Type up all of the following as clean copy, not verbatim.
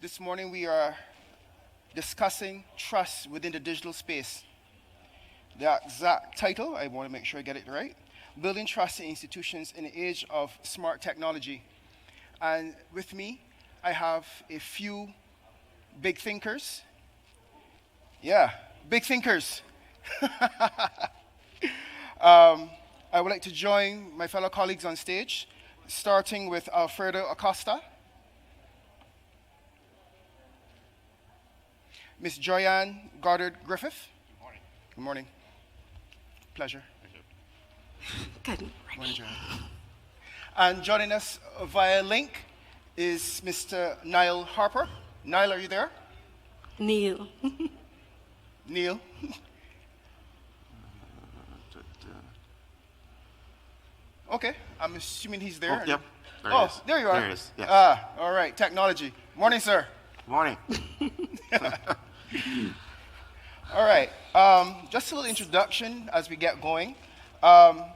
This morning we are discussing trust within the digital space. The exact title, I want to make sure I get it right, Building Trust in Institutions in the Age of Smart Technology. And with me, I have a few big thinkers. Yeah, big thinkers. I would like to join my fellow colleagues on stage, starting with Alfredo Acosta, Miss Joyanne Goddard-Griffith. Good morning. Good morning. Pleasure. Good morning. Morning, Joyanne. And joining us via link is Mr. Niall Harper. Niall, are you there? Neil. Neil. Okay, I'm assuming he's there. Yep. There Oh, it is. there you are. There it is. Yes. All right, technology. Morning, sir. Morning. All right, just a little introduction as we get going. How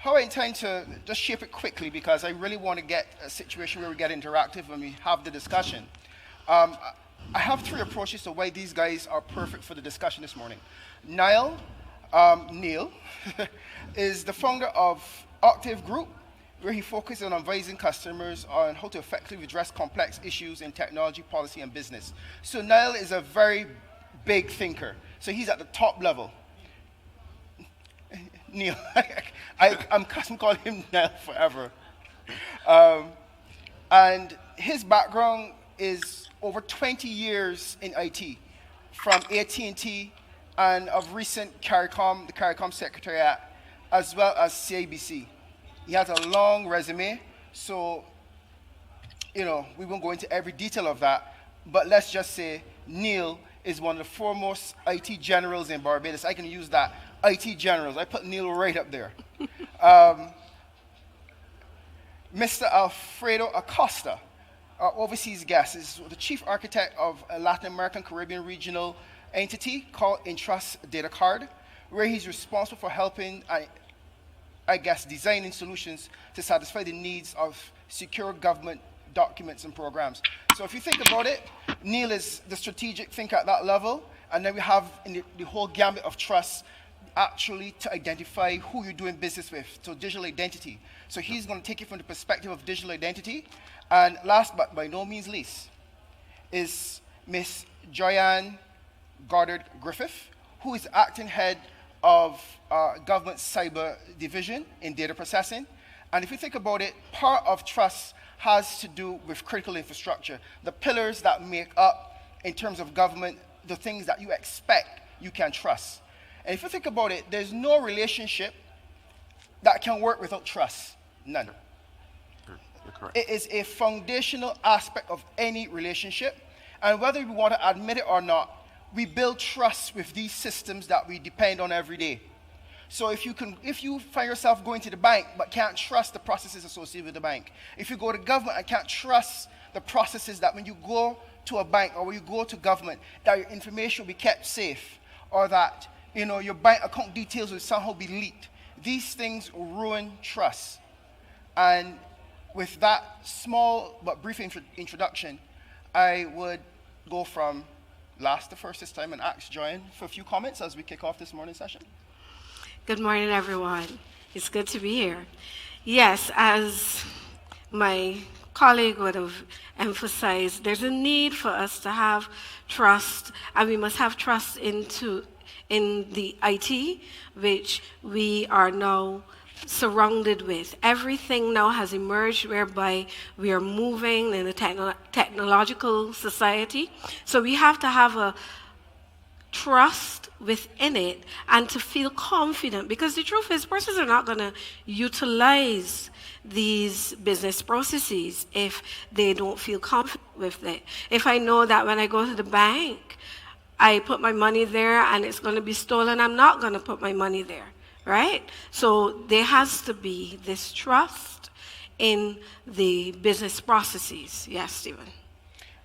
I intend to just shape it quickly because I really want to get a situation where we get interactive when we have the discussion. I have three approaches to why these guys are perfect for the discussion this morning. Neil, is the founder of Octave Group, where he focuses on advising customers on how to effectively address complex issues in technology, policy, and business. So Niall is a very big thinker. So he's at the top level. Neil, I'm custom calling him Niall forever. And his background is over 20 years in IT, from AT&T and of recent CARICOM, the CARICOM Secretariat, as well as CIBC. He has a long resume, so, we won't go into every detail of that, but let's just say Neil is one of the foremost IT generals in Barbados. I can use that, IT generals. I put Neil right up there. Mr. Alfredo Acosta, our overseas guest, is the chief architect of a Latin American Caribbean regional entity called Entrust Data Card, where he's responsible for helping designing solutions to satisfy the needs of secure government documents and programs. So if you think about it, Neil is the strategic thinker at that level, and then we have in the whole gambit of trust actually to identify who you're doing business with, so digital identity. So he's going to take it from the perspective of digital identity. And last but by no means least is Miss Joyanne Goddard-Griffith, who is acting head of government cyber division in data processing. And if you think about it, part of trust has to do with critical infrastructure, the pillars that make up, in terms of government, the things that you expect you can trust. And if you think about it, there's no relationship that can work without trust. None. You're correct. It is a foundational aspect of any relationship. And whether we want to admit it or not, we build trust with these systems that we depend on every day. So if you find yourself going to the bank but can't trust the processes associated with the bank, if you go to government and can't trust the processes that when you go to a bank or when you go to government, that your information will be kept safe, or that your bank account details will somehow be leaked, these things ruin trust. And with that small but brief introduction, I would go from last to first this time and ask Joanne for a few comments as we kick off this morning's session. Good morning, everyone. It's good to be here. Yes, as my colleague would have emphasized, there's a need for us to have trust, and we must have trust in the IT, which we are now surrounded with. Everything now has emerged whereby we are moving in a technological society. So we have to have a trust within it and to feel confident, because the truth is persons are not going to utilize these business processes if they don't feel confident with it. If I know that when I go to the bank, I put my money there and it's going to be stolen, I'm not going to put my money there, right? So there has to be this trust in the business processes. Yes, Stephen.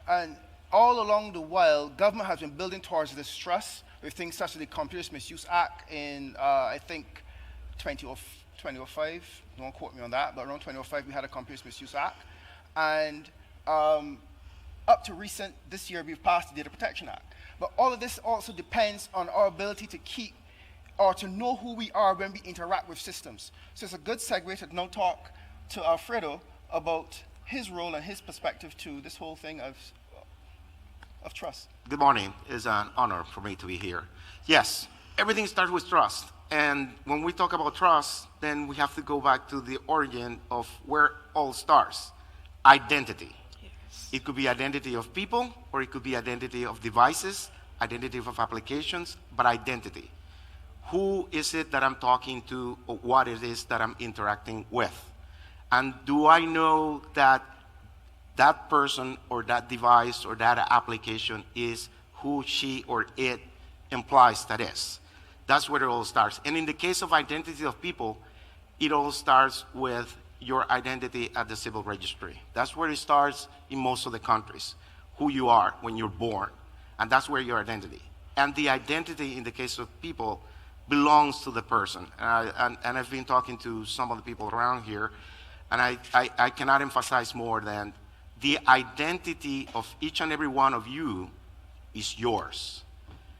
And all along the while, government has been building towards this trust with things such as the Computers Misuse Act in, I think, 2005. Don't quote me on that, but around 2005 we had a Computers Misuse Act. And up to recent, this year we've passed the Data Protection Act. But all of this also depends on our ability to keep or to know who we are when we interact with systems. So it's a good segue to now talk to Alfredo about his role and his perspective to this whole thing of trust. Good morning. It's an honor for me to be here. Yes, everything starts with trust. And when we talk about trust, then we have to go back to the origin of where it all starts. Identity. Yes. It could be identity of people, or it could be identity of devices, identity of applications, but identity. Who is it that I'm talking to, or what it is that I'm interacting with? And do I know that that person or that device or that application is who she or it implies that is? That's where it all starts. And in the case of identity of people, it all starts with your identity at the civil registry. That's where it starts in most of the countries, who you are when you're born. And that's where your identity. And the identity in the case of people belongs to the person. And I've been talking to some of the people around here, and I cannot emphasize more than the identity of each and every one of you is yours.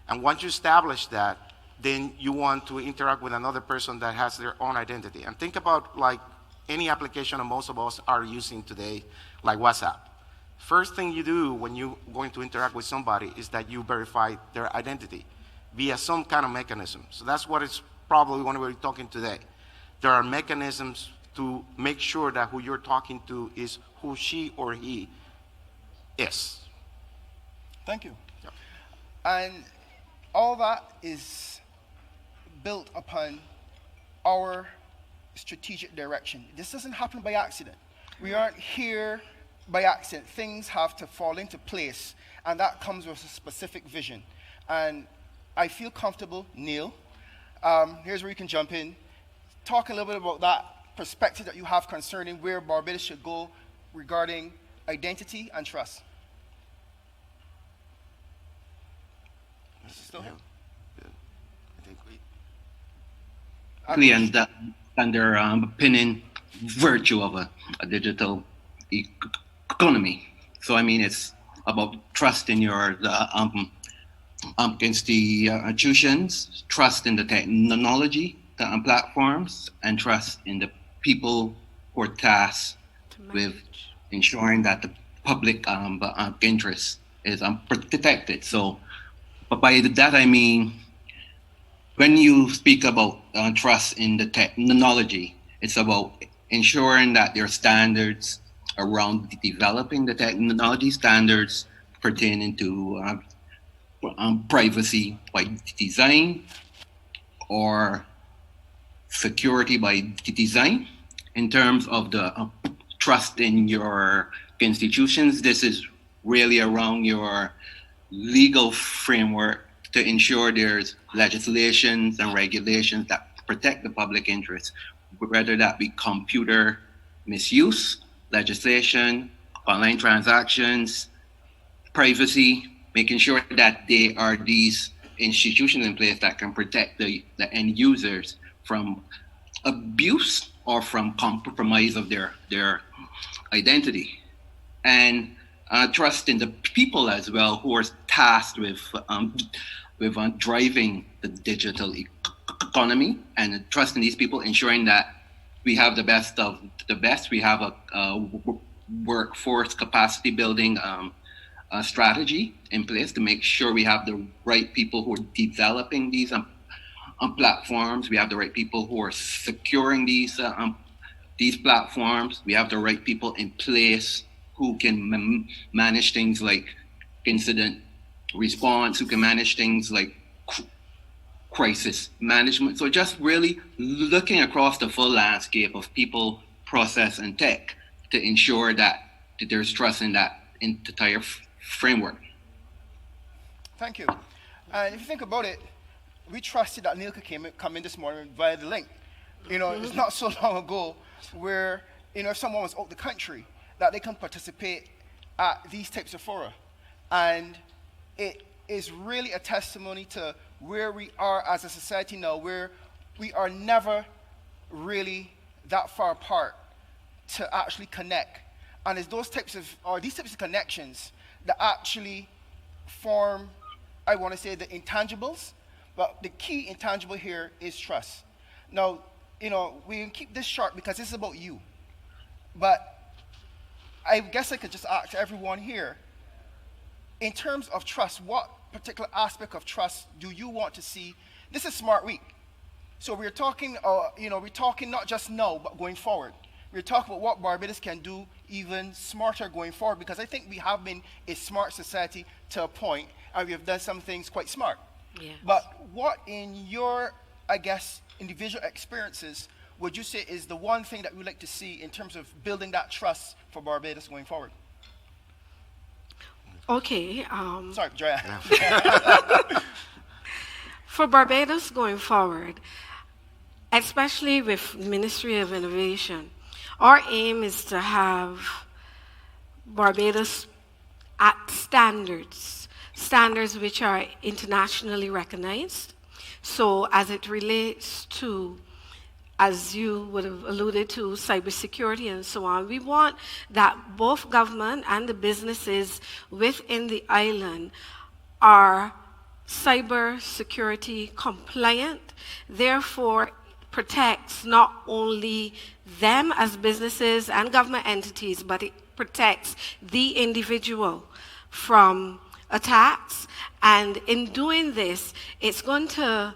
And once you establish that, then you want to interact with another person that has their own identity. And think about like any application that most of us are using today, like WhatsApp. First thing you do when you're going to interact with somebody is that you verify their identity via some kind of mechanism. So that's what it's probably when we're talking today. There are mechanisms to make sure that who you're talking to is who she or he is. Thank you. Yep. And all that is built upon our strategic direction. This doesn't happen by accident. We aren't here by accident. Things have to fall into place, and that comes with a specific vision. And I feel comfortable, Neil. Here's where you can jump in. Talk a little bit about that perspective that you have concerning where Barbados should go regarding identity and trust. Still here? I think under opinion virtue of a digital economy. So I mean, it's about trust in your against the institutions, trust in the technology, the platforms, and trust in the people who are tasked with ensuring that the public interest is protected. So, but by that I mean, when you speak about trust in the technology, it's about ensuring that there are standards around developing the technology, standards pertaining to privacy by design or security by design. In terms of the trust in your institutions, this is really around your legal framework to ensure there's legislations and regulations that protect the public interest, whether that be computer misuse, legislation, online transactions, privacy, making sure that there are these institutions in place that can protect the end users from abuse or from compromise of their identity. And trust in the people as well who are tasked with driving the digital economy, and trust in these people ensuring that we have the best of the best. We have a workforce capacity building strategy in place to make sure we have the right people who are developing these platforms. We have the right people who are securing these platforms. We have the right people in place who can manage things like incident response, who can manage things like crisis management. So just really looking across the full landscape of people, process, and tech to ensure that there's trust in that entire framework. Thank you. And if you think about it, we trusted that Neil could come in this morning via the link. It's not so long ago where, if someone was out the country, that they can participate at these types of fora. And it is really a testimony to where we are as a society now, where we are never really that far apart to actually connect. And it's these types of connections that actually form, I want to say, the intangibles, but the key intangible here is trust. Now, we can keep this short because this is about you, but I guess I could just ask everyone here, in terms of trust, what particular aspect of trust do you want to see? This is Smart Week. So we're talking, we're talking not just now, but going forward. We're talking about what Barbados can do even smarter going forward, because I think we have been a smart society to a point, and we have done some things quite smart. Yes. But what in your, I guess, individual experiences would you say is the one thing that we'd like to see in terms of building that trust for Barbados going forward? Okay. Sorry, Joanne. For Barbados going forward, especially with Ministry of Innovation, our aim is to have Barbados at standards which are internationally recognized. So as it relates to, as you would have alluded to, cybersecurity and so on, we want that both government and the businesses within the island are cybersecurity compliant, therefore protects not only them as businesses and government entities, but it protects the individual from attacks. And in doing this, it's going to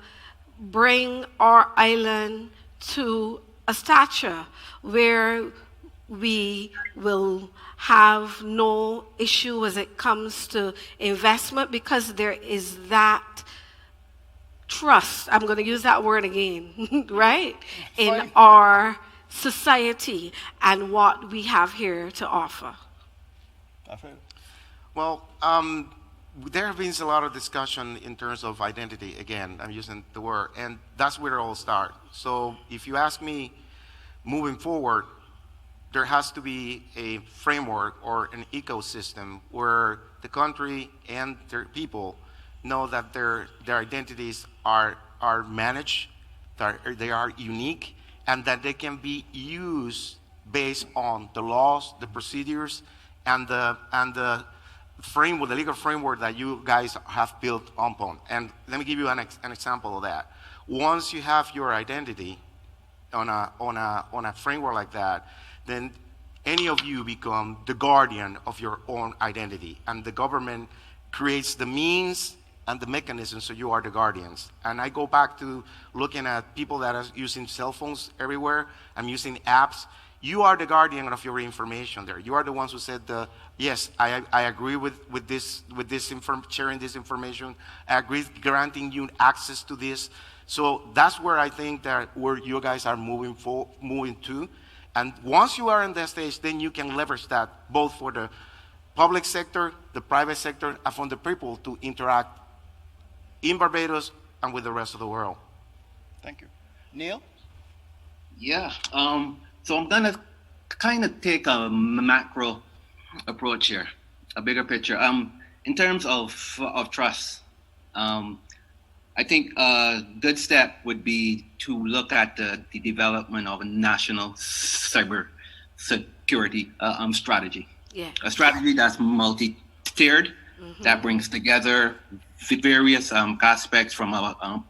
bring our island to a stature where we will have no issue as it comes to investment, because there is that trust, I'm going to use that word again, right, in our society and what we have here to offer. Well, there have been a lot of discussion in terms of identity. Again, I'm using the word, and that's where it all starts. So if you ask me, moving forward, there has to be a framework or an ecosystem where the country and their people know that their identities are managed, that they are unique, and that they can be used based on the laws, the procedures, and the framework, the legal framework that you guys have built upon. And let me give you an example of that. Once you have your identity on a framework like that, then any of you become the guardian of your own identity, and the government creates the means and the mechanisms so you are the guardians. And I go back to looking at people that are using cell phones everywhere. I'm using apps. You are the guardian of your information there. You are the ones who said, yes, I agree with sharing this information. I agree granting you access to this. So that's where I think that where you guys are moving to. And once you are in that stage, then you can leverage that both for the public sector, the private sector, and for the people to interact in Barbados and with the rest of the world. Thank you. Neil? Yeah. So I'm gonna kind of take a macro approach here, a bigger picture. In terms of trust, I think a good step would be to look at the development of a national cyber security strategy. Yeah. A strategy that's multi-tiered, that brings together various aspects from our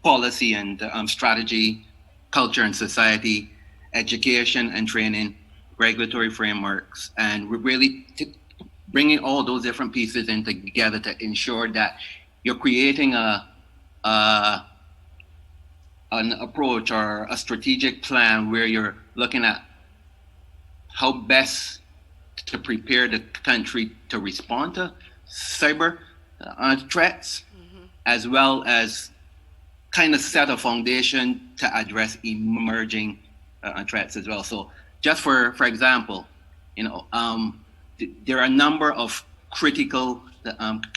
policy and strategy, culture and society, education and training, regulatory frameworks, and we're really bringing all those different pieces in together to ensure that you're creating an approach or a strategic plan where you're looking at how best to prepare the country to respond to cyber threats, as well as kind of set a foundation to address emerging threats as well. So just for example, there are a number of critical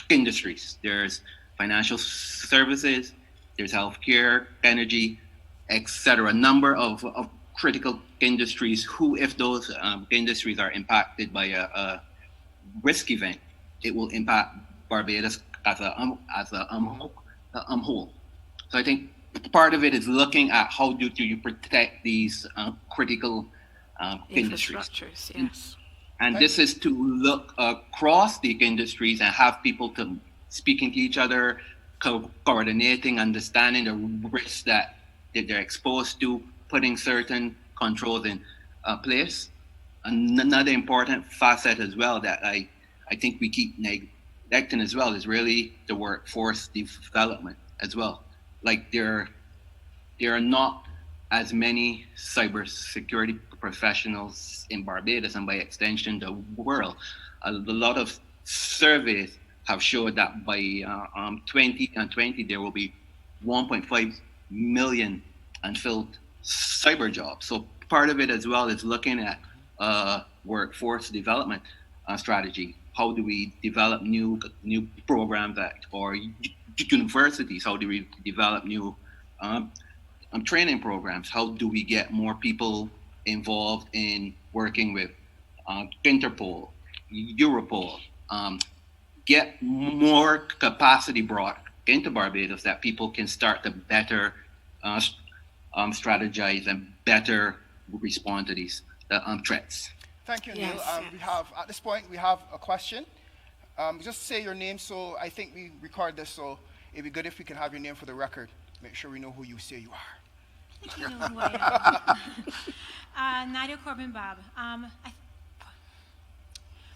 industries. There's financial services, there's healthcare, energy, etc. A number of critical industries who, if those industries are impacted by a risk event, it will impact Barbados as a whole. So I think part of it is looking at how do you protect these critical industries. Infrastructures, yes. And Thank this is to look across the industries and have people to speaking to each other, coordinating, understanding the risks that they're exposed to, putting certain controls in place. Another important facet as well that I think we keep neglecting as well is really the workforce development as well. Like there are not as many cybersecurity professionals in Barbados and by extension the world. A lot of surveys have showed that by 2020 there will be 1.5 million unfilled cyber jobs. So part of it as well is looking at workforce development strategy. How do we develop new programs at or universities? How do we develop new um, training programs? How do we get more people involved in working with Interpol, Europol, get more capacity brought into Barbados that people can start to better uh, strategize and better respond to these threats. Thank you, Neil. Yes, We yes. have, at this point, we have a question. Just say your name, so I think we record this, so it'd be good if we can have your name for the record. Make sure we know who you say you are. I think you know who I am. Nadia Corbin Bob.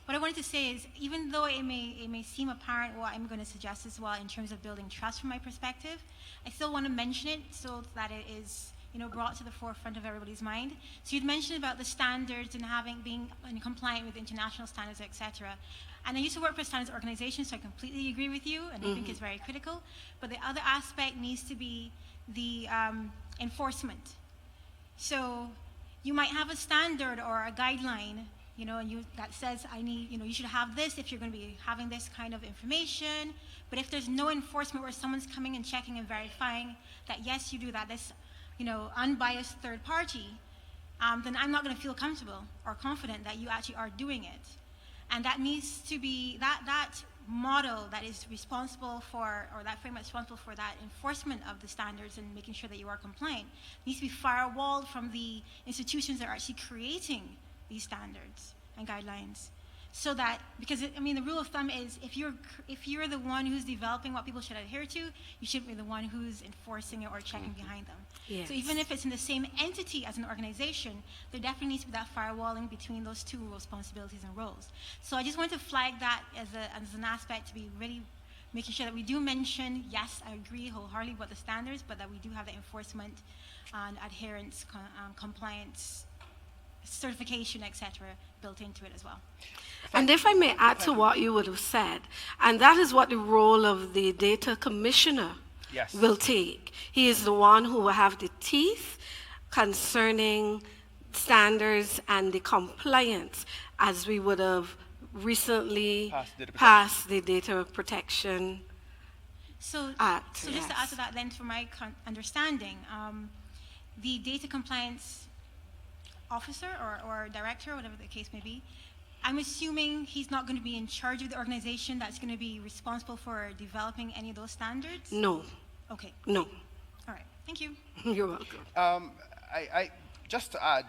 What I wanted to say is, even though it may seem apparent what I'm going to suggest as well in terms of building trust from my perspective, I still want to mention it so that it is brought to the forefront of everybody's mind. So you'd mentioned about the standards and being compliant with international standards, etc. And I used to work for a standards organization, so I completely agree with you, and I think it's very critical. But the other aspect needs to be the enforcement. So you might have a standard or a guideline, and that says you should have this if you're going to be having this kind of information. But if there's no enforcement where someone's coming and checking and verifying that yes, you do that, this unbiased third party, then I'm not going to feel comfortable or confident that you actually are doing it. And that needs to be that model that is responsible for, or that framework responsible for that enforcement of the standards and making sure that you are compliant, needs to be firewalled from the institutions that are actually creating these standards and guidelines. So that, because the rule of thumb is if you're the one who's developing what people should adhere to, you shouldn't be the one who's enforcing it or checking behind them. Yes. So even if it's in the same entity as an organization, there definitely needs to be that firewalling between those two responsibilities and roles. So I just wanted to flag that as an aspect to be really making sure that we do mention, yes, I agree wholeheartedly about the standards, but that we do have the enforcement and adherence, compliance, certification, etc., built into it as well. And if I may add to what you would have said, and that is what the role of the data commissioner Yes. will take. He is the one who will have the teeth concerning standards and the compliance, as we would have recently passed the Data Protection So, Act. so just to add to that then, for my understanding, the data compliance officer or director, whatever the case may be, I'm assuming he's not going to be in charge of the organization that's going to be responsible for developing any of those standards? No, Okay. no. All right. Thank you. You're welcome. I just to add,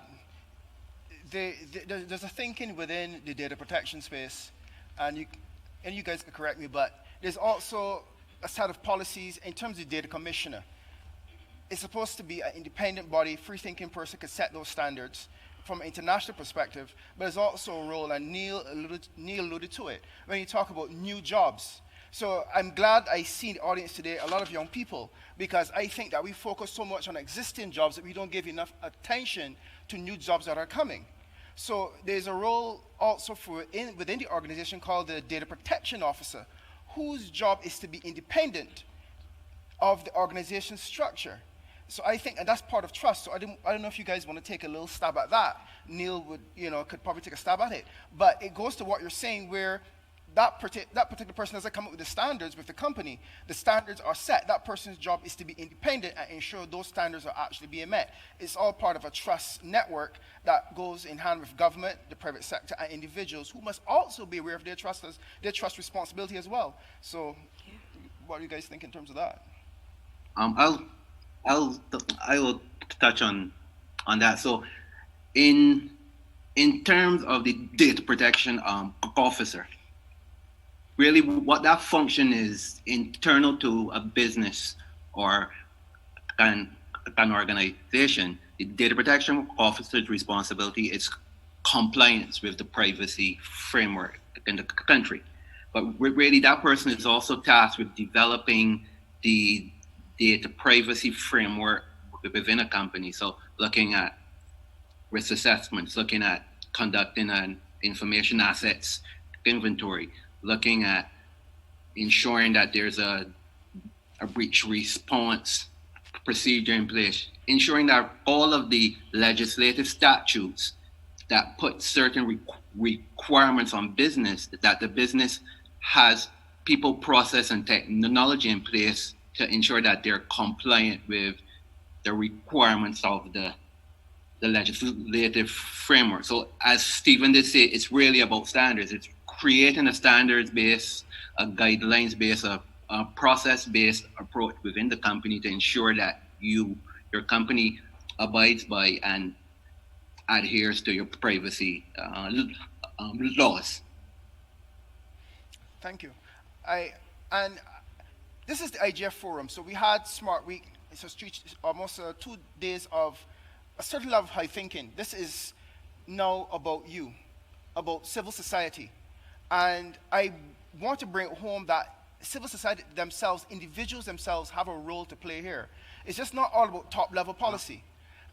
there's a thinking within the data protection space, and you guys can correct me, but there's also a set of policies in terms of data commissioner. It's supposed to be an independent body, free-thinking person could set those standards from an international perspective, but there's also a role, and Neil alluded to it, when you talk about new jobs. So I'm glad I see in the audience today a lot of young people, because I think that we focus so much on existing jobs that we don't give enough attention to new jobs that are coming. So there's a role also within the organization called the data protection officer, whose job is to be independent of the organization structure. So I think, and that's part of trust. So I don't know if you guys want to take a little stab at that. Neil could probably take a stab at it. But it goes to what you're saying, where that particular person doesn't come up with the standards with the company. The standards are set. That person's job is to be independent and ensure those standards are actually being met. It's all part of a trust network that goes in hand with government, the private sector, and individuals who must also be aware of their trust responsibility as well. So what do you guys think in terms of that? I will touch on that. So, in in terms of the data protection officer, really what that function is internal to a business or an organization, the data protection officer's responsibility is compliance with the privacy framework in the country. But really, that person is also tasked with developing the data privacy framework within a company. So looking at risk assessments, looking at conducting an information assets inventory, looking at ensuring that there's a breach response procedure in place, ensuring that all of the legislative statutes that put certain requirements on business, that the business has people, process, and technology in place to ensure that they're compliant with the requirements of the legislative framework. So as Stephen did say, it's really about standards. It's creating a standards-based, a guidelines-based, a process-based approach within the company to ensure that your company abides by and adheres to your privacy laws. Thank you. And this is the IGF forum. So we had Smart Week. It's almost 2 days of a certain level of high thinking. This is now about you, about civil society. And I want to bring home that civil society themselves, individuals themselves, have a role to play here. It's just not all about top-level policy.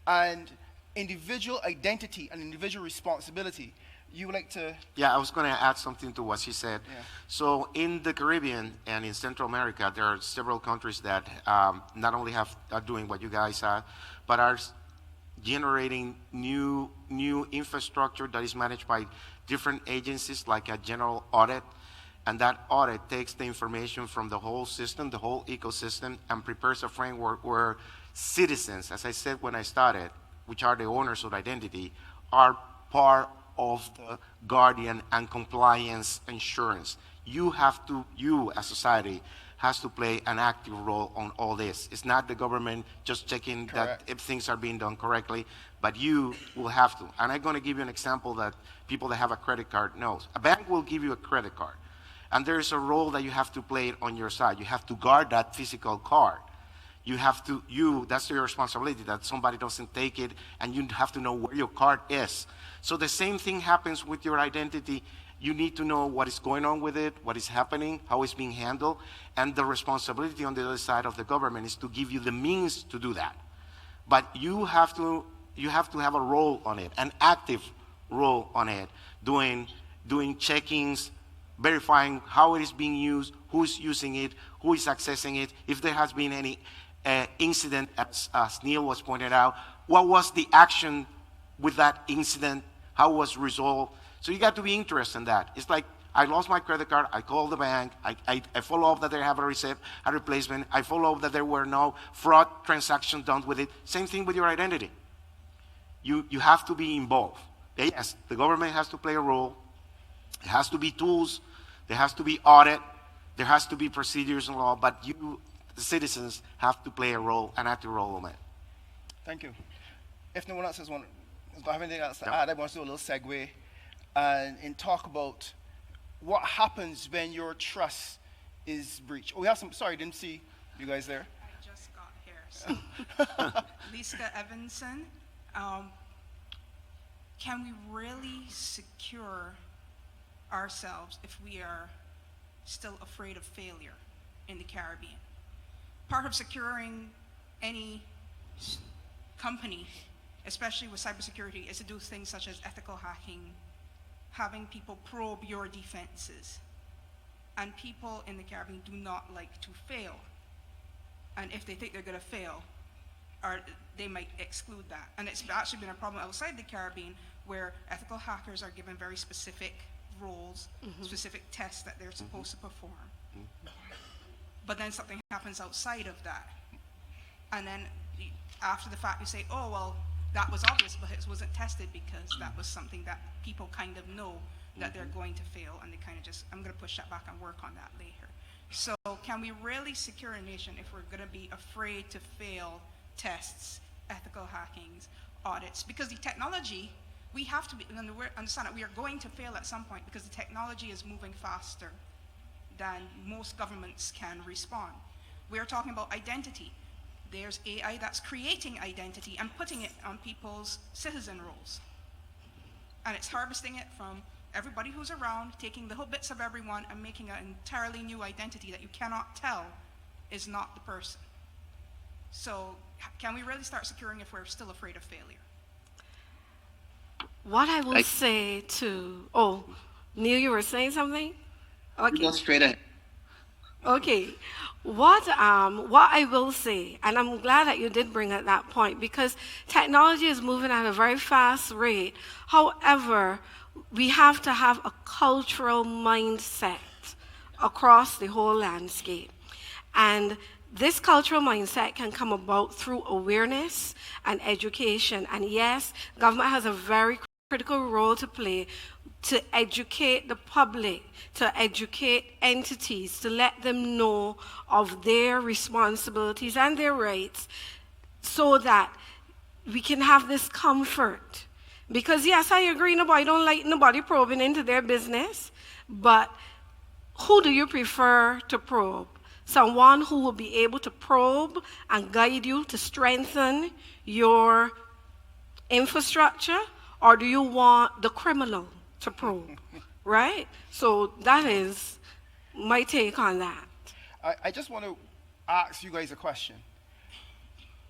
And individual identity and individual responsibility. You would like to? Yeah, I was going to add something to what she said. Yeah. So in the Caribbean and in Central America, there are several countries that not only are doing what you guys are, but are generating new infrastructure that is managed by different agencies, like a general audit. And that audit takes the information from the whole system, the whole ecosystem, and prepares a framework where citizens, as I said when I started, which are the owners of identity, are part of the guardian and compliance insurance. You as society, has to play an active role on all this. It's not the government just checking that if things are being done correctly, but you will have to. And I'm going to give you an example that people that have a credit card knows. A bank will give you a credit card, and there's a role that you have to play on your side. You have to guard that physical card. That's your responsibility, that somebody doesn't take it, and you have to know where your card is. So the same thing happens with your identity. You need to know what is going on with it, what is happening, how it's being handled, and the responsibility on the other side of the government is to give you the means to do that. But you have to have a role on it, an active role on it, doing checkings, verifying how it is being used, who's using it, who is accessing it, if there has been any incident, as Neil was pointed out, what was the action with that incident, how it was resolved. So you got to be interested in that. It's like, I lost my credit card, I call the bank, I follow up that they have a replacement, I follow up that there were no fraud transactions done with it. Same thing with your identity. You have to be involved. Yes, the government has to play a role. There has to be tools, there has to be audit, there has to be procedures and law, but you, the citizens, have to play a role, an active role on it. Thank you. If no one else doesn't have anything else to add, I want to do a little segue and talk about what happens when your trust is breached. Oh, we have some, sorry, didn't see you guys there. I just got here, so. Lisa Evanson, can we really secure ourselves if we are still afraid of failure in the Caribbean? Part of securing any company, especially with cybersecurity, is to do things such as ethical hacking, having people probe your defenses. And people in the Caribbean do not like to fail. And if they think they're going to fail, they might exclude that. And it's actually been a problem outside the Caribbean where ethical hackers are given very specific roles, specific tests that they're supposed to perform. But then something happens outside of that. And then after the fact you say, oh, well, that was obvious, but it wasn't tested because that was something that people kind of know that they're going to fail, and they kind of just, I'm going to push that back and work on that later. So can we really secure a nation if we're going to be afraid to fail tests, ethical hackings, audits? Because the technology we have to understand that we are going to fail at some point because the technology is moving faster than most governments can respond. We are talking about identity. There's AI that's creating identity and putting it on people's citizen roles. And it's harvesting it from everybody who's around, taking little bits of everyone and making an entirely new identity that you cannot tell is not the person. So can we really start securing if we're still afraid of failure? What I will say to, oh, Neil, you were saying something? Okay. Go straight ahead. Okay. What I will say, and I'm glad that you did bring up that point, because technology is moving at a very fast rate. However, we have to have a cultural mindset across the whole landscape. And this cultural mindset can come about through awareness and education. And yes, government has a very critical role to play to educate the public, to educate entities, to let them know of their responsibilities and their rights so that we can have this comfort. Because yes, I agree, I don't like nobody probing into their business, but who do you prefer to probe? Someone who will be able to probe and guide you to strengthen your infrastructure, or do you want the criminal to probe, right? So that is my take on that. I just want to ask you guys a question.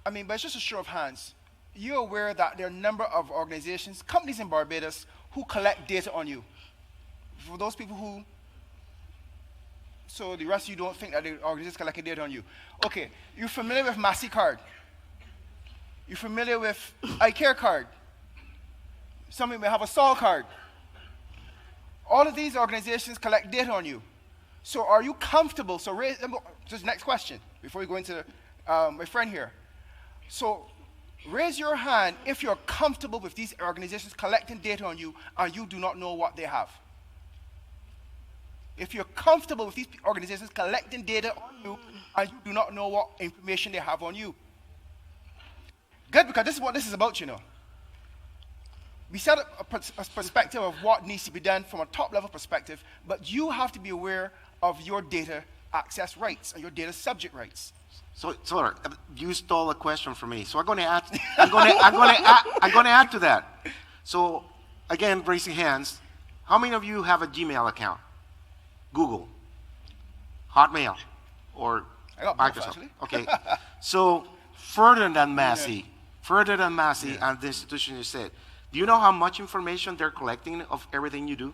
I mean, but it's just a show of hands. You're aware that there are a number of organizations, companies in Barbados, who collect data on you. For those people who, so the rest of you don't think that the organizations collect data on you. Okay, you're familiar with MasterCard. You're familiar with iCare card. Some of you may have a Sol card. All of these organizations collect data on you. So are you comfortable? So just next question before we go into my friend here. So raise your hand if you're comfortable with these organizations collecting data on you and you do not know what they have. If you're comfortable with these organizations collecting data on you and you do not know what information they have on you. Good, because this is what this is about, We set up a perspective of what needs to be done from a top-level perspective, but you have to be aware of your data access rights and your data subject rights. So you stole a question from me. So I'm going to add. I'm going to add to that. So again, raising hands. How many of you have a Gmail account? Google, Hotmail, or I got both, Microsoft? actually. Okay. So further than Massey, and the institution you said, do you know how much information they're collecting of everything you do?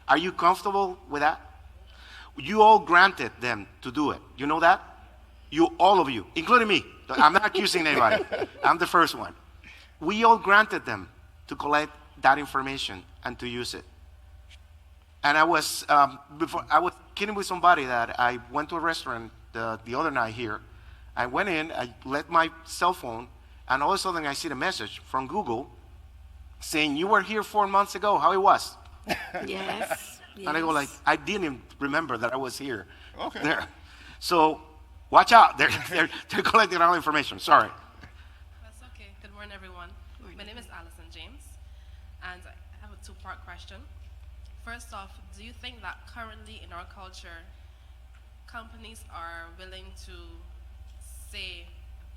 Are you comfortable with that? You all granted them to do it. You know that? All of you, including me. I'm not accusing anybody. I'm the first one. We all granted them to collect that information and to use it. And I was kidding with somebody that I went to a restaurant the other night here. I went in, I let my cell phone, and all of a sudden I see the message from Google saying, you were here 4 months ago, how it was? Yes. And I go like, I didn't even remember that I was here. Okay. There. So watch out, they're collecting all information, sorry. That's okay. Good morning, everyone. My name is Alison James, and I have a two-part question. First off, do you think that currently in our culture, companies are willing to say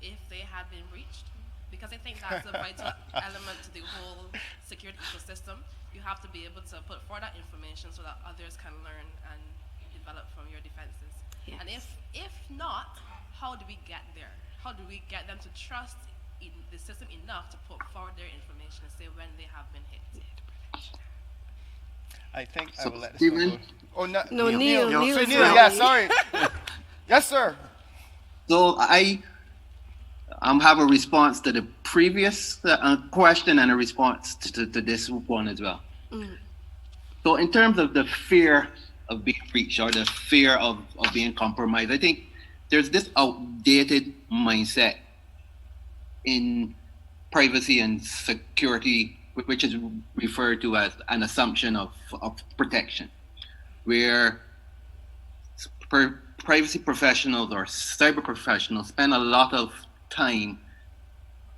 if they had been breached? Because I think that's a vital element to the whole security ecosystem. You have to be able to put forward that information so that others can learn and develop from your defenses. Yes. And if not, how do we get there? How do we get them to trust in the system enough to put forward their information and say when they have been hit? I think I So, will let this Stephen? one go. Oh, no, No, Neil. Neil. Neil So is Neil, ready. yeah, sorry. Yes, sir. So I have a response to the previous question and a response to this one as well. So in terms of the fear of being breached or the fear of being compromised, I think there's this outdated mindset in privacy and security, which is referred to as an assumption of protection, where privacy professionals or cyber professionals spend a lot of time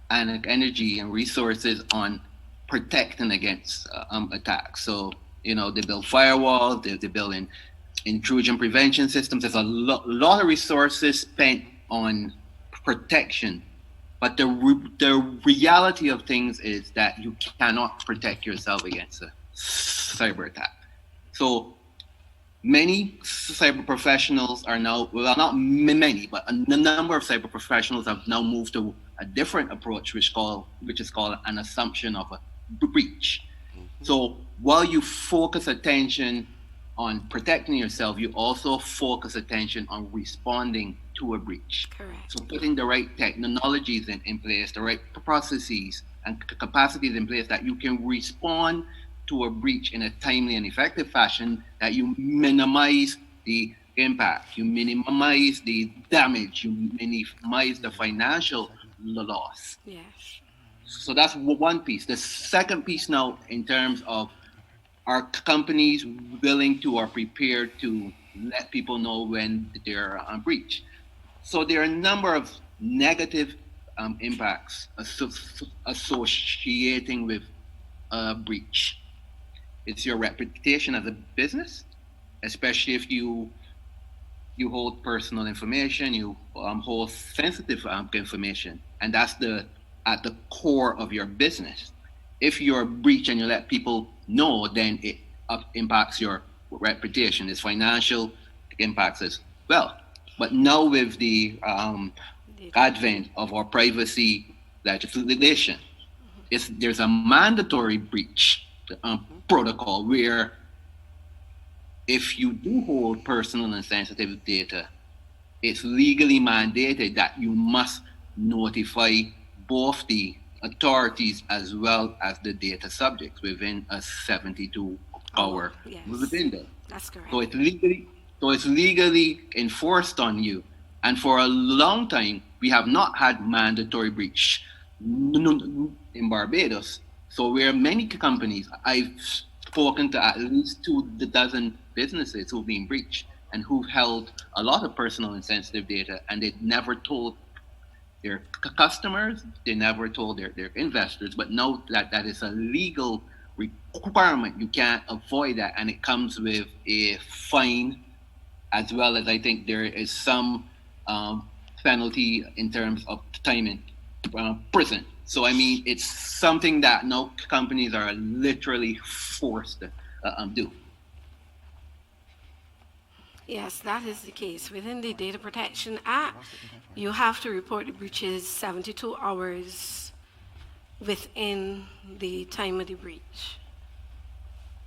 and energy and resources on protecting against attacks. So, they build firewalls, they build intrusion prevention systems. There's a lot of resources spent on protection. But the reality of things is that you cannot protect yourself against a cyber attack. So many cyber professionals are now, well, not many, but a number of cyber professionals have now moved to a different approach, which is called an assumption of a breach. So while you focus attention on protecting yourself, you also focus attention on responding to a breach. Correct. So putting the right technologies in place, the right processes and capacities in place that you can respond to a breach in a timely and effective fashion, that you minimize the impact, you minimize the damage, you minimize the financial loss. Yes. So that's one piece. The second piece now, in terms of, are companies willing to or prepared to let people know when they're on breach? So there are a number of negative impacts associating with a breach. It's your reputation as a business, especially if you hold personal information, you hold sensitive information, and that's at the core of your business. If you're a breach and you let people know, then it impacts your reputation. It's financial impacts as well. But now with the advent of our privacy legislation, there's a mandatory breach protocol where if you do hold personal and sensitive data, it's legally mandated that you must notify both the authorities as well as the data subjects within a 72-hour window. That's correct. So it's legally enforced on you. And for a long time, we have not had mandatory breach in Barbados. So where many companies, I've spoken to at least 24 businesses who've been breached and who've held a lot of personal and sensitive data, and they've never told their customers, they never told their investors. But now that is a legal requirement, you can't avoid that, and it comes with a fine, as well as I think there is some penalty in terms of time in prison. So I mean, it's something that now companies are literally forced to do. Yes, that is the case. Within the Data Protection Act, you have to report the breaches 72 hours within the time of the breach.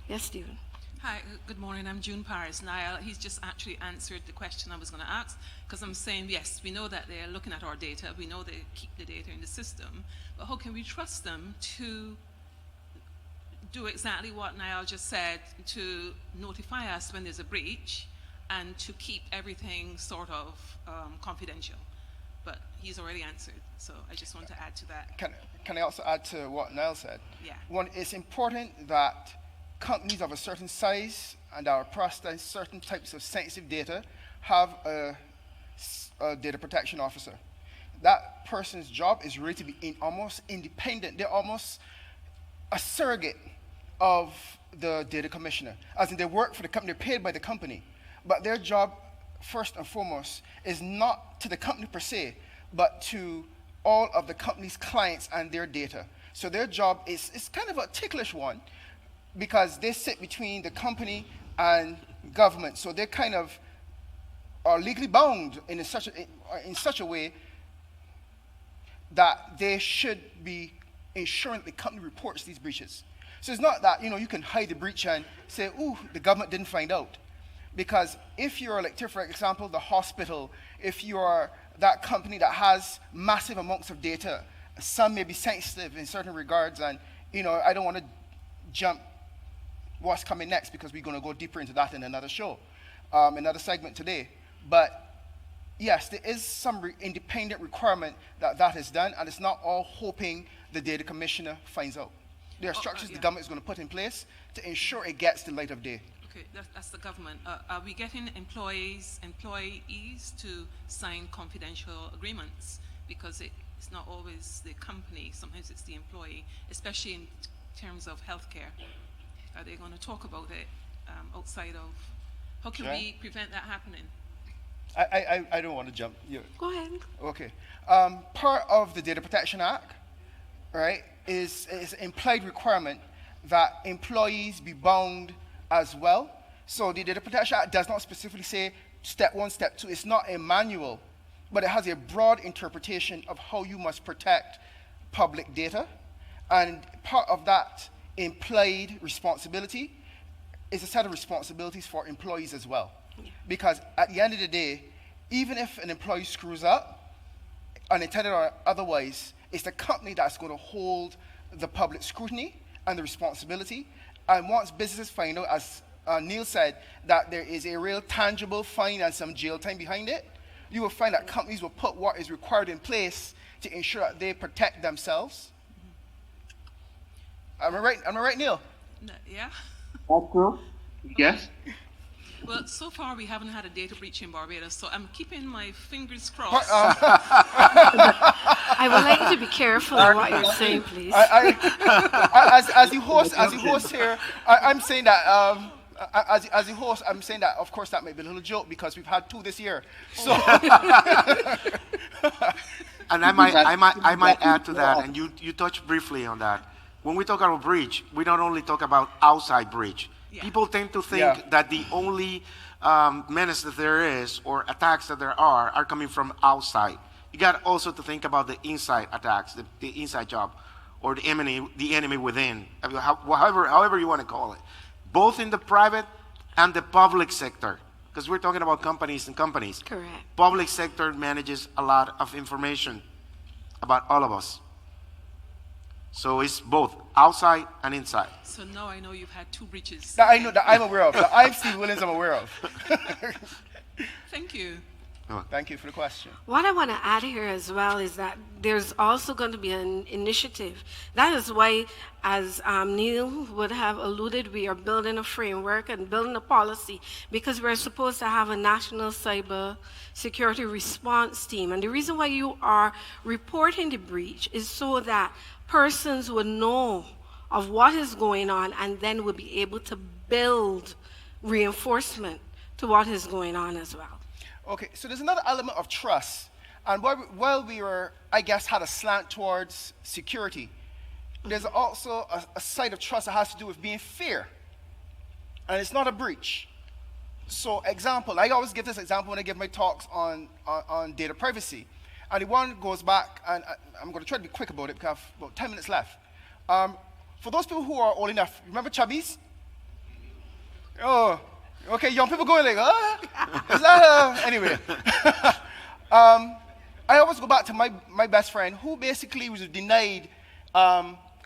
Yes, Stephen. Hi, good morning. I'm June Paris. Niall, he's just actually answered the question I was going to ask, because I'm saying, yes, we know that they're looking at our data. We know they keep the data in the system. But how can we trust them to do exactly what Niall just said, to notify us when there's a breach and to keep everything sort of confidential? But he's already answered, so I just want to add to that. Can I also add to what Niall said? Yeah. One, it's important that companies of a certain size and are processing certain types of sensitive data have a data protection officer. That person's job is really to be almost independent. They're almost a surrogate of the data commissioner, as in they work for the company, they're paid by the company. But their job, first and foremost, is not to the company per se, but to all of the company's clients and their data. So their job is kind of a ticklish one, because they sit between the company and government. So they kind of are legally bound in such a way that they should be ensuring the company reports these breaches. So it's not that you can hide the breach and say, "Ooh, the government didn't find out." Because if you're, like, for example, the hospital, if you're that company that has massive amounts of data, some may be sensitive in certain regards, and I don't want to jump what's coming next, because we're going to go deeper into that in another show, another segment today. But yes, there is some independent requirement that is done, and it's not all hoping the data commissioner finds out. There are structures the government is going to put in place to ensure it gets the light of day. Okay, that's the government. Are we getting employees to sign confidential agreements? Because it's not always the company, sometimes it's the employee, especially in terms of healthcare? Are they going to talk about it outside of, how can we prevent that happening? I don't want to jump. Go ahead. Okay. Part of the Data Protection Act, right, is implied requirement that employees be bound as well. So the Data Protection Act does not specifically say step 1, step 2. It's not a manual, but it has a broad interpretation of how you must protect public data. And part of that implied responsibility is a set of responsibilities for employees as well. Because at the end of the day, even if an employee screws up, unintended or otherwise, it's the company that's going to hold the public scrutiny and the responsibility. And once businesses find out, as Neil said, that there is a real tangible fine and some jail time behind it, you will find that companies will put what is required in place to ensure that they protect themselves. Am I right, Neil? No, yeah? That's true. Yes. Well, so far we haven't had a data breach in Barbados, so I'm keeping my fingers crossed. I would like you to be careful in what you're saying, please. As the host here, I'm saying that as the host, I'm saying that of course that may be a little joke because we've had 2 this year. So, And I might add to that, and you touched briefly on that. When we talk about breach, we don't only talk about outside breach. Yeah. People tend to think that the only menace that there is or attacks that there are coming from outside. You got also to think about the inside attacks, the inside job, or the enemy within, however you want to call it, both in the private and the public sector, because we're talking about companies and companies. Correct. Public sector manages a lot of information about all of us. So it's both outside and inside. So now I know you've had 2 breaches. that I know, that I'm aware of. That I'm Steve Williams, I'm aware of. Thank you. Thank you for the question. What I want to add here as well is that there's also going to be an initiative. That is why, as Neil would have alluded, we are building a framework and building a policy because we're supposed to have a national cyber security response team. And the reason why you are reporting the breach is so that persons would know of what is going on and then will be able to build reinforcement to what is going on as well. Okay, so there's another element of trust. And while we were, I guess, had a slant towards security, there's also a side of trust that has to do with being fair. And it's not a breach. So example, I always give this example when I give my talks on data privacy. And the one goes back, and I'm going to try to be quick about it because I have about 10 minutes left. For those people who are old enough, remember Chubbies? Oh, okay, young people going like, is that anyway. I always go back to my best friend who basically was denied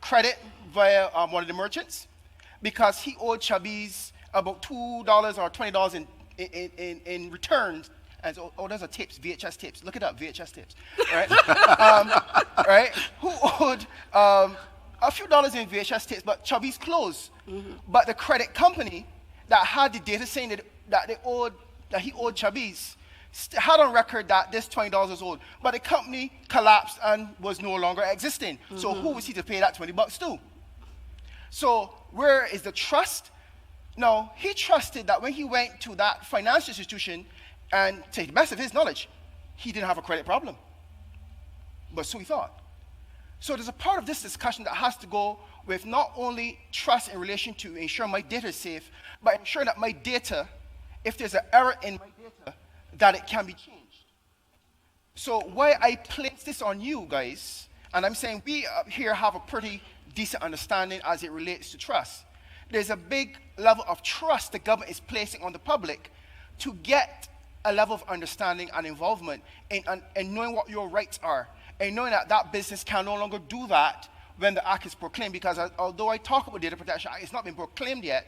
credit via one of the merchants because he owed Chubbies about $2 or $20 in returns. And so, there's a tapes, VHS tapes. Look it up, VHS tapes. Right? Right? Who owed a few dollars in VHS tapes, but Chubby's closed. But the credit company that had the data saying that he owed Chubby's had on record that this $20 was owed. But the company collapsed and was no longer existing. So who was he to pay that $20 to? So where is the trust? No, he trusted that when he went to that financial institution, and to the best of his knowledge, he didn't have a credit problem. But so he thought. So there's a part of this discussion that has to go with not only trust in relation to ensure my data is safe, but ensuring that my data, if there's an error in my data, that it can be changed. So why I place this on you guys, and I'm saying we up here have a pretty decent understanding as it relates to trust. There's a big level of trust the government is placing on the public to get a level of understanding and involvement in knowing what your rights are, and knowing that that business can no longer do that when the act is proclaimed. Because although I talk about data protection, it's not been proclaimed yet.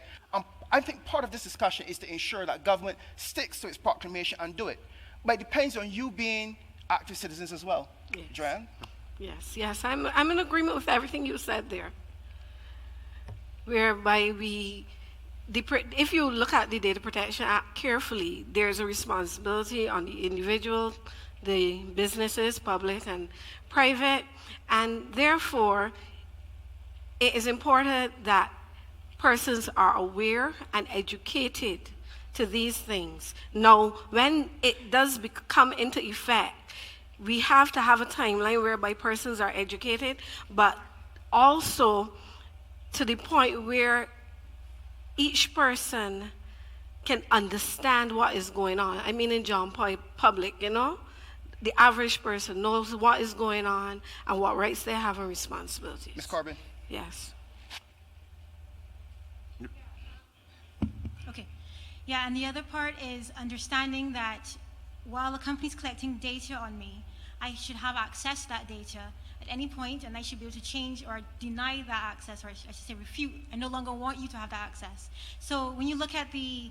I think part of this discussion is to ensure that government sticks to its proclamation and do it. But it depends on you being active citizens as well. Yes. Joanne? Yes, I'm in agreement with everything you said there. Whereby if you look at the Data Protection Act carefully, there's a responsibility on the individual, the businesses, public and private, and therefore, it is important that persons are aware and educated to these things. Now, when it does come into effect, we have to have a timeline whereby persons are educated, but also to the point where each person can understand what is going on. I mean, in John Public, you know, the average person knows what is going on and what rights they have and responsibilities. Ms. Corbin. Yes. Okay. Yeah, and the other part is understanding that while a company's collecting data on me, I should have access to that data at any point, and I should be able to change or deny that access, or I should say refute. I no longer want you to have that access. So when you look at the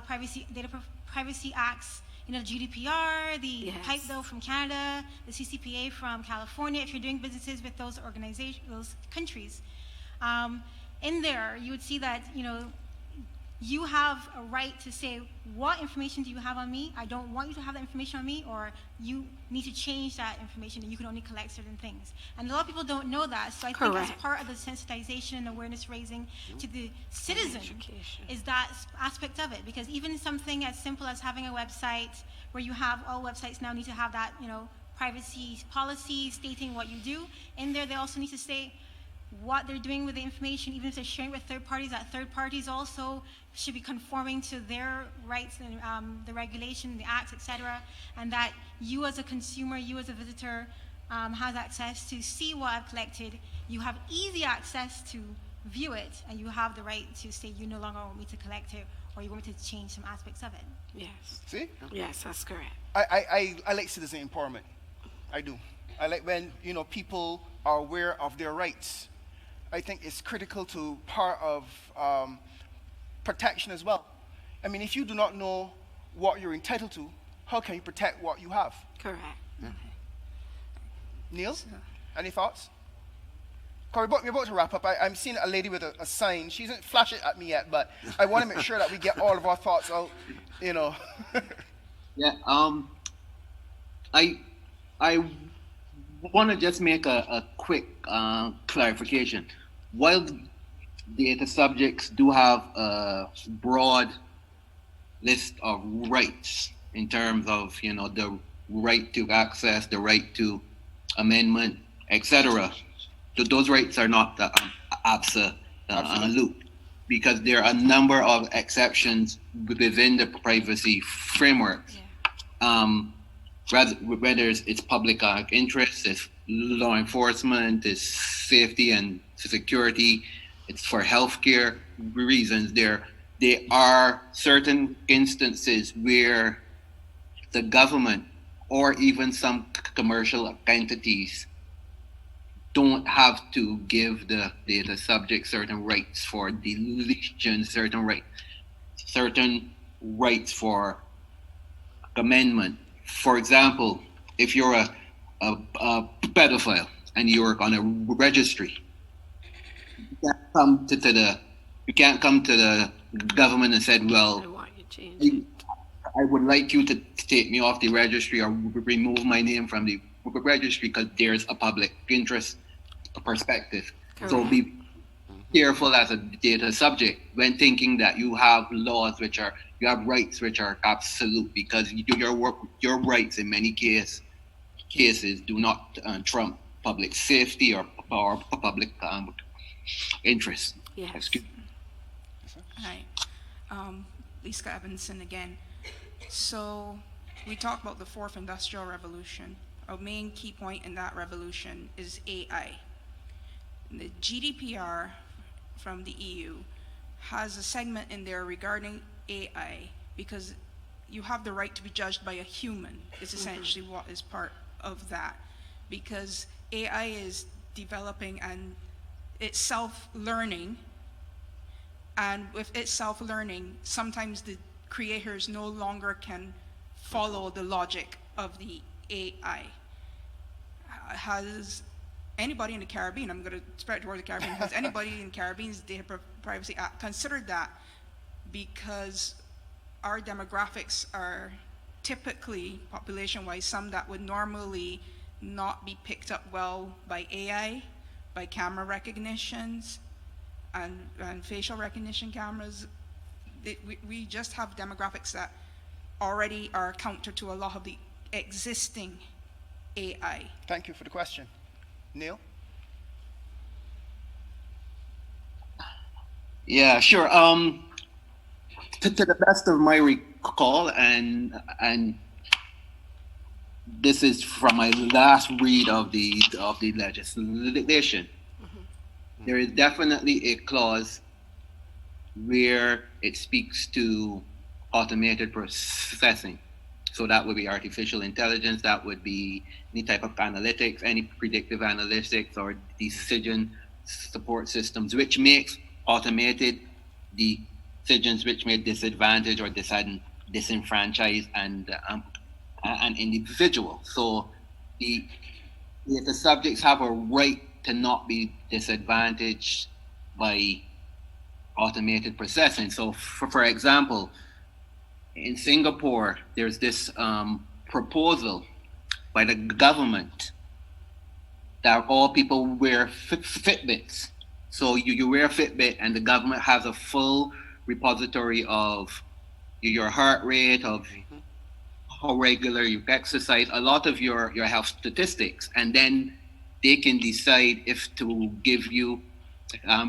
Privacy Acts, you know, the GDPR, the Yes. PIPE bill from Canada, the CCPA from California, if you're doing businesses with those organizations, those countries, in there you would see that, you know, you have a right to say, what information do you have on me? I don't want you to have that information on me, or you need to change that information and you can only collect certain things. And a lot of people don't know that, so I think as Correct. part of the sensitization and awareness raising to the citizen Education. is that aspect of it. Because even something as simple as having a website where you have, all websites now need to have that, you know, privacy policy stating what you do. In there, they also need to say what they're doing with the information, even if they're sharing with third parties, that third parties also should be conforming to their rights and the regulation, the acts, etc., and that you as a consumer, you as a visitor, has access to see what I've collected. You have easy access to view it, and you have the right to say you no longer want me to collect it, or you want me to change some aspects of it. Yes. See? Yes, that's correct. I like citizen empowerment. I do. I like when, you know, people are aware of their rights. I think it's critical to part of protection as well. I mean, if you do not know what you're entitled to, how can you protect what you have? Correct. Neil, any thoughts? Corey, we're about to wrap up. I'm seeing a lady with a sign. She doesn't flash it at me yet, but I want to make sure that we get all of our thoughts out, you know. Yeah, I want to just make a quick clarification. While data subjects do have a broad list of rights in terms of, you know, the right to access, the right to amendment, etc., those rights are not absolute, because there are a number of exceptions within the privacy framework. Whether it's public interest, it's law enforcement, it's safety and security, it's for healthcare reasons. There are certain instances where the government or even some commercial entities don't have to give the data subject certain rights for deletion, certain rights for amendment. For example, if you're a pedophile and you're on a registry, you can't come to the government and said, well, I want you to change it. I would like you to take me off the registry or remove my name from the registry because there's a public interest perspective. Correct. So be careful as a data subject when thinking that you have laws you have rights which are absolute, because your rights in many cases do not trump public safety or public interest. Yes. Excuse me. Hi, Lisa Evanson again. So we talked about the fourth industrial revolution. Our main key point in that revolution is AI. The GDPR from the EU has a segment in there regarding AI, because you have the right to be judged by a human is essentially what is part of that, because AI is developing and it's self-learning, and with its self-learning, sometimes the creators no longer can follow the logic of the AI. Has anybody in the Caribbean, I'm going to spread toward the Caribbean, has anybody in the Caribbean's Data Privacy Act considered that? Because our demographics are typically, population-wise, some that would normally not be picked up well by AI by camera recognitions and facial recognition cameras. We just have demographics that already are counter to a lot of the existing AI. Thank you for the question. Neil? Yeah, sure. To the best of my recall, and this is from my last read of the legislation. There is definitely a clause where it speaks to automated processing. So that would be artificial intelligence, that would be any type of analytics, any predictive analytics or decision support systems, which makes automated decisions which may disadvantage or disenfranchise an individual. So the subjects have a right to not be disadvantaged by automated processing. So for example, in Singapore, there's this proposal by the government that all people wear Fitbits. So you wear a Fitbit and the government has a full repository of your heart rate, of how regular you exercise, a lot of your health statistics. And then they can decide if to give you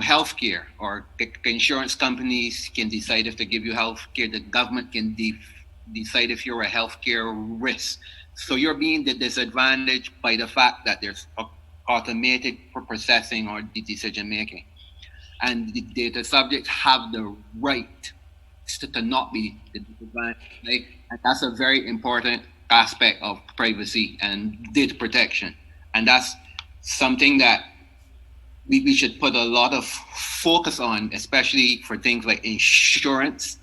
health care, or insurance companies can decide if to give you health care. The government can decide if you're a health care risk. So you're being disadvantaged by the fact that there's automated processing or decision making. And the data subjects have the right to not be disadvantaged. Right? And that's a very important aspect of privacy and data protection. And that's something that we should put a lot of focus on, especially for things like insurance,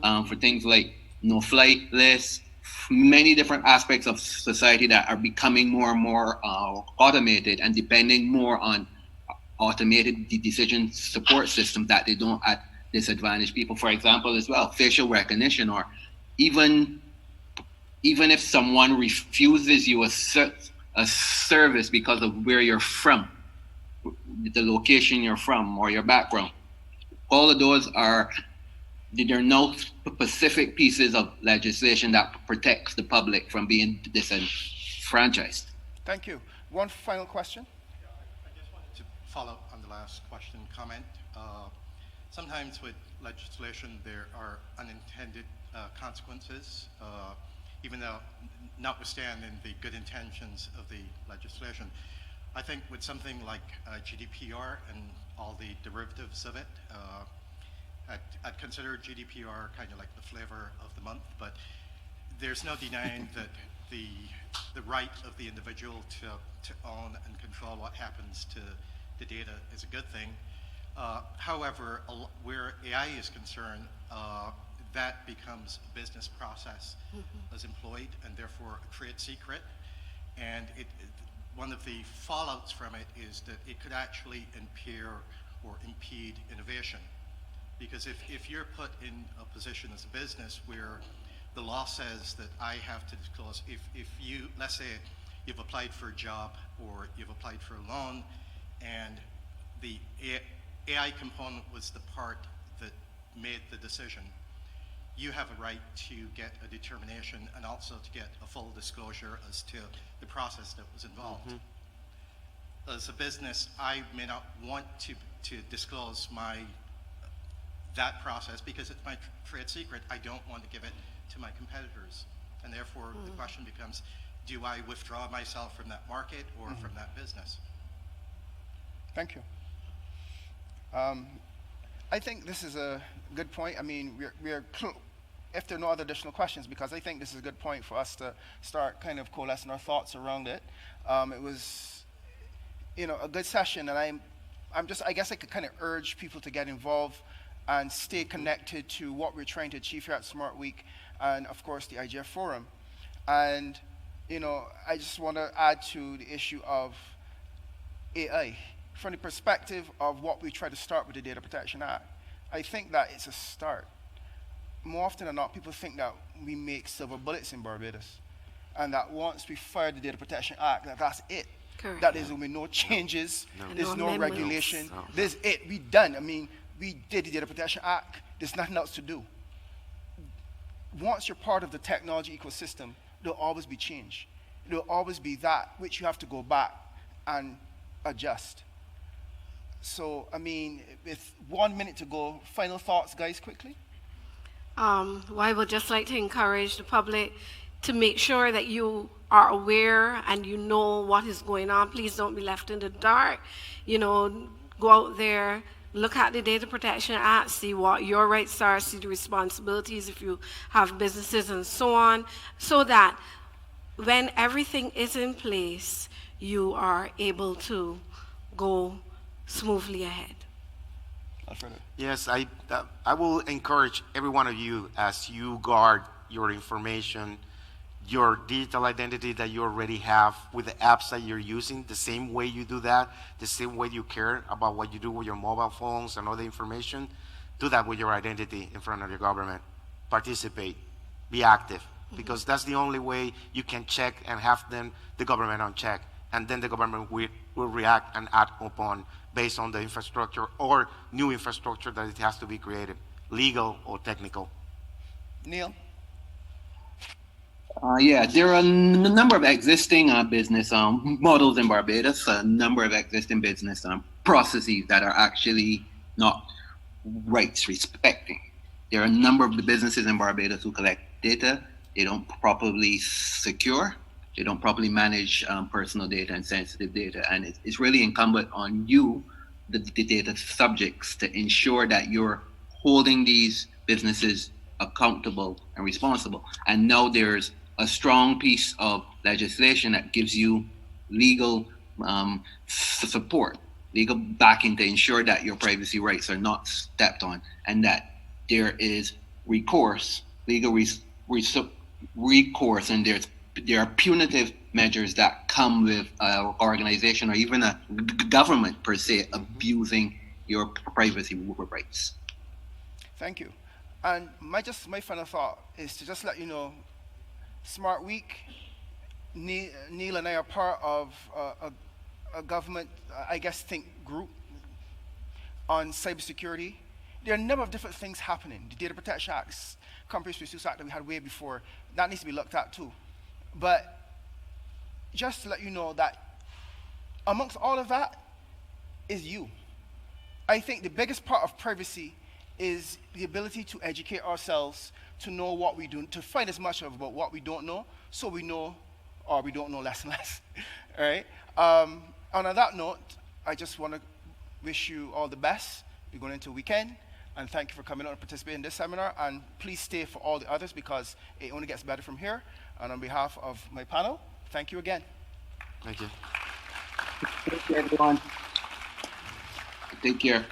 for things like no-fly lists, many different aspects of society that are becoming more and more automated and depending more on automated decision support systems that they don't disadvantage people. For example, as well, facial recognition, or even if someone refuses you a service because of where you're from, the location you're from, or your background. All of those there are no specific pieces of legislation that protects the public from being disenfranchised. Thank you. One final question. I just wanted to follow up on the last question comment. Sometimes with legislation there are unintended consequences, even though notwithstanding the good intentions of the legislation. I think with something like GDPR and all the derivatives of it, I'd consider GDPR kind of like the flavor of the month, but there's no denying that the right of the individual to own and control what happens to the data is a good thing. However, where AI is concerned, that becomes a business process as employed and therefore a trade secret. And one of the fallouts from it is that it could actually impair or impede innovation. Because if you're put in a position as a business where the law says that I have to disclose, if you, let's say you've applied for a job or you've applied for a loan and the AI component was the part that made the decision, you have a right to get a determination and also to get a full disclosure as to the process that was involved. As a business, I may not want to disclose that process because it's my trade secret. I don't want to give it to my competitors. And therefore, the question becomes, do I withdraw myself from that market or from that business? Thank you. I think this is a good point. I mean, if there are no other additional questions, because I think this is a good point for us to start kind of coalescing our thoughts around it. It was, a good session, and I guess I could kind of urge people to get involved and stay connected to what we're trying to achieve here at Smart Week, and of course the IGF Forum. And I just want to add to the issue of AI from the perspective of what we try to start with the Data Protection Act. I think that it's a start. More often than not, people think that we make silver bullets in Barbados, and that once we fire the Data Protection Act, that's it. Correct. That is, with no changes, No. there's No no amendments. regulation. No. There's it. We done. I mean, we did the Data Protection Act. There's nothing else to do. Once you're part of the technology ecosystem, there'll always be change. There'll always be that which you have to go back and adjust. So, I mean, with 1 minute to go, final thoughts, guys, quickly? Well, I would just like to encourage the public to make sure that you are aware and you know what is going on. Please don't be left in the dark. You know, go out there, look at the Data Protection Act, see what your rights are, see the responsibilities if you have businesses and so on, so that when everything is in place, you are able to go smoothly ahead. Alfredo. Yes, I will encourage every one of you as you guard your information, your digital identity that you already have with the apps that you're using, the same way you do that, the same way you care about what you do with your mobile phones and all the information, do that with your identity in front of your government. Participate, be active, because that's the only way you can check and have the government on check, and then the government will react and act upon based on the infrastructure or new infrastructure that it has to be created, legal or technical. Neil? Yeah, there are a number of existing business models in Barbados, a number of existing business processes that are actually not rights respecting. There are a number of the businesses in Barbados who collect data. They don't properly secure. They don't properly manage personal data and sensitive data. And it's really incumbent on you, the data subjects, to ensure that you're holding these businesses accountable and responsible. And now there's a strong piece of legislation that gives you legal support, legal backing to ensure that your privacy rights are not stepped on, and that there is recourse, legal recourse, and there are punitive measures that come with an organization or even a government per se abusing your privacy rights. Thank you. And my final thought is to just let you know, Smart Week, Neil and I are part of a government, I guess, think group on cybersecurity. There are a number of different things happening. The Data Protection Acts, Companies Misuse Act that we had way before, that needs to be looked at too. But just to let you know that amongst all of that is you. I think the biggest part of privacy is the ability to educate ourselves, to know what we do, to find as much about what we don't know, so we know, or we don't know less and less. All right? And on that note, I just want to wish you all the best. We're going into a weekend, and thank you for coming out and participating in this seminar. And please stay for all the others because it only gets better from here. And on behalf of my panel, thank you again. Thank you. Thank you, everyone. Take care.